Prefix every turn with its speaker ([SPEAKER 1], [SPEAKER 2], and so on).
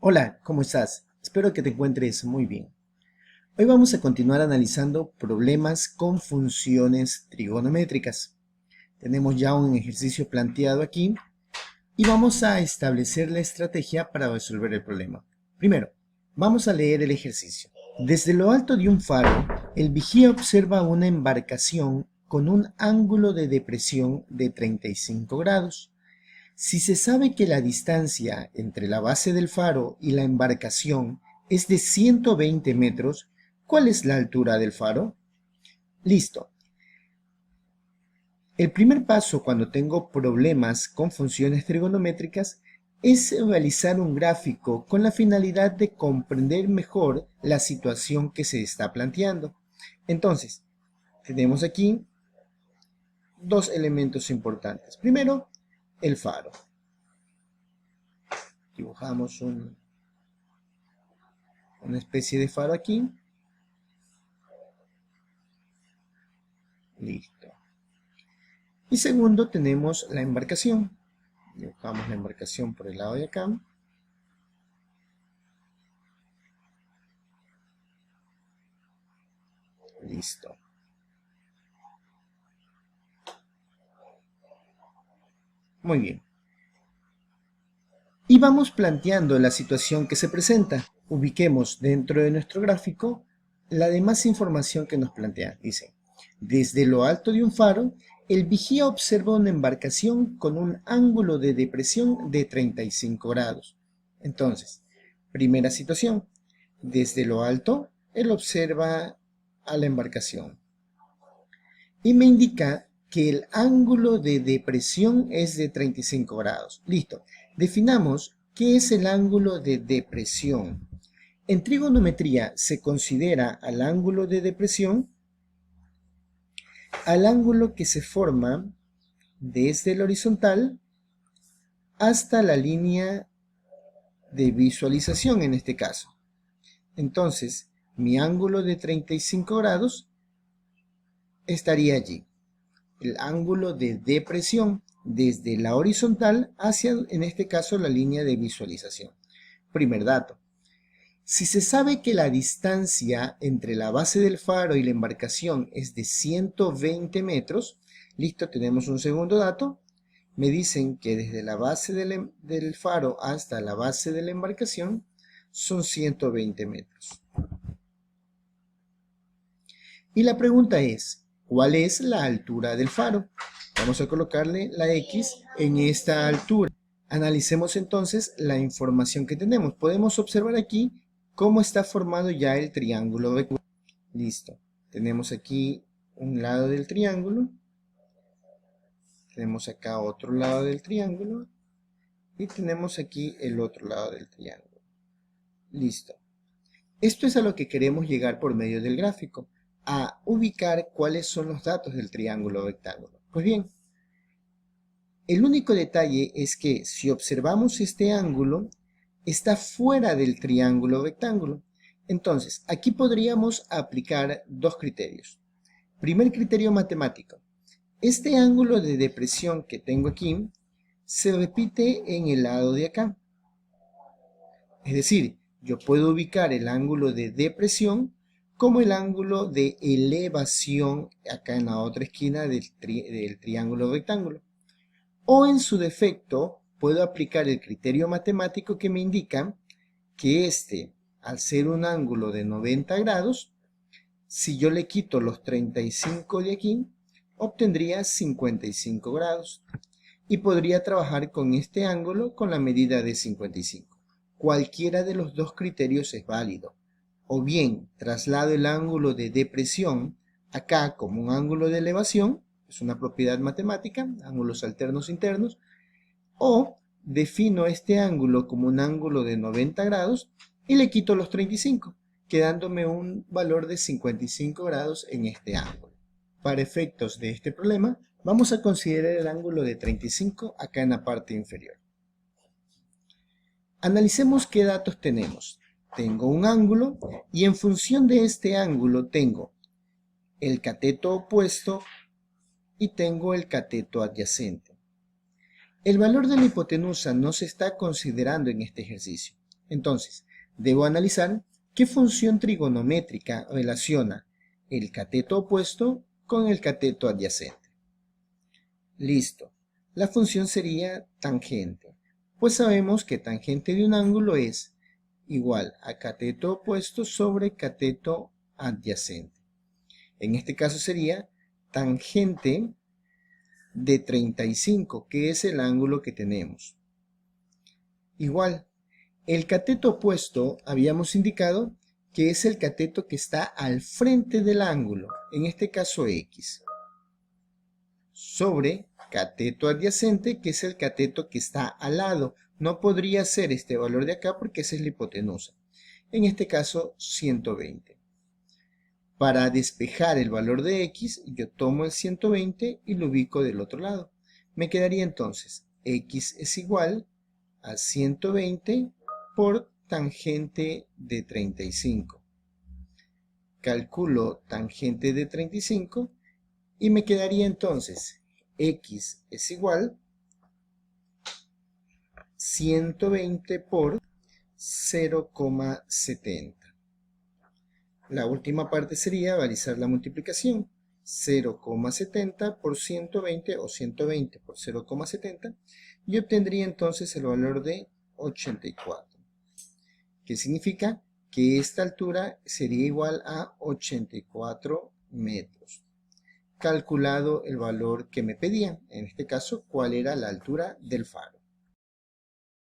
[SPEAKER 1] Hola, ¿cómo estás? Espero que te encuentres muy bien. Hoy vamos a continuar analizando problemas con funciones trigonométricas. Tenemos ya un ejercicio planteado aquí y vamos a establecer la estrategia para resolver el problema. Primero, vamos a leer el ejercicio. Desde lo alto de un faro, el vigía observa una embarcación con un ángulo de depresión de 35 grados. Si se sabe que la distancia entre la base del faro y la embarcación es de 120 metros, ¿cuál es la altura del faro? Listo. El primer paso cuando tengo problemas con funciones trigonométricas es realizar un gráfico con la finalidad de comprender mejor la situación que se está planteando. Entonces, tenemos aquí dos elementos importantes. Primero, el faro. Dibujamos una especie de faro aquí. Listo. Y segundo, tenemos la embarcación. Dibujamos la embarcación por el lado de acá. Listo. Muy bien. Y vamos planteando la situación que se presenta. Ubiquemos dentro de nuestro gráfico la demás información que nos plantea. Dice, desde lo alto de un faro, el vigía observa una embarcación con un ángulo de depresión de 35 grados. Entonces, primera situación. Desde lo alto, él observa a la embarcación y me indica que el ángulo de depresión es de 35 grados. Listo. Definamos qué es el ángulo de depresión. En trigonometría se considera al ángulo de depresión al ángulo que se forma desde el horizontal hasta la línea de visualización en este caso. Entonces, mi ángulo de 35 grados estaría allí. El ángulo de depresión desde la horizontal hacia, en este caso, la línea de visualización. Primer dato. Si se sabe que la distancia entre la base del faro y la embarcación es de 120 metros, listo, tenemos un segundo dato. Me dicen que desde la base del faro hasta la base de la embarcación son 120 metros. Y la pregunta es, ¿cuál es la altura del faro? Vamos a colocarle la X en esta altura. Analicemos entonces la información que tenemos. Podemos observar aquí cómo está formado ya el triángulo rectangular. Listo. Tenemos aquí un lado del triángulo. Tenemos acá otro lado del triángulo. Y tenemos aquí el otro lado del triángulo. Listo. Esto es a lo que queremos llegar por medio del gráfico, a ubicar cuáles son los datos del triángulo rectángulo. Pues bien, el único detalle es que si observamos este ángulo, está fuera del triángulo rectángulo. Entonces, aquí podríamos aplicar dos criterios. Primer criterio matemático. Este ángulo de depresión que tengo aquí se repite en el lado de acá. Es decir, yo puedo ubicar el ángulo de depresión como el ángulo de elevación acá en la otra esquina del triángulo rectángulo. O en su defecto, puedo aplicar el criterio matemático que me indica que este, al ser un ángulo de 90 grados, si yo le quito los 35 de aquí, obtendría 55 grados. Y podría trabajar con este ángulo con la medida de 55. Cualquiera de los dos criterios es válido. O bien traslado el ángulo de depresión acá como un ángulo de elevación, es una propiedad matemática, ángulos alternos internos, o defino este ángulo como un ángulo de 90 grados y le quito los 35, quedándome un valor de 55 grados en este ángulo. Para efectos de este problema, vamos a considerar el ángulo de 35 acá en la parte inferior. Analicemos qué datos tenemos. Tengo un ángulo y en función de este ángulo tengo el cateto opuesto y tengo el cateto adyacente. El valor de la hipotenusa no se está considerando en este ejercicio. Entonces, debo analizar qué función trigonométrica relaciona el cateto opuesto con el cateto adyacente. Listo. La función sería tangente, pues sabemos que tangente de un ángulo es igual a cateto opuesto sobre cateto adyacente. En este caso sería tangente de 35, que es el ángulo que tenemos. Igual, el cateto opuesto habíamos indicado que es el cateto que está al frente del ángulo, en este caso X, sobre cateto adyacente, que es el cateto que está al lado. No podría ser este valor de acá porque esa es la hipotenusa. En este caso, 120. Para despejar el valor de X, yo tomo el 120 y lo ubico del otro lado. Me quedaría entonces X es igual a 120 por tangente de 35. Calculo tangente de 35 y me quedaría entonces X es igual a 120 por 0,70. La última parte sería realizar la multiplicación. 0,70 por 120 o 120 por 0,70 y obtendría entonces el valor de 84. ¿Qué significa? Que esta altura sería igual a 84 metros. Calculado el valor que me pedían, en este caso, cuál era la altura del faro.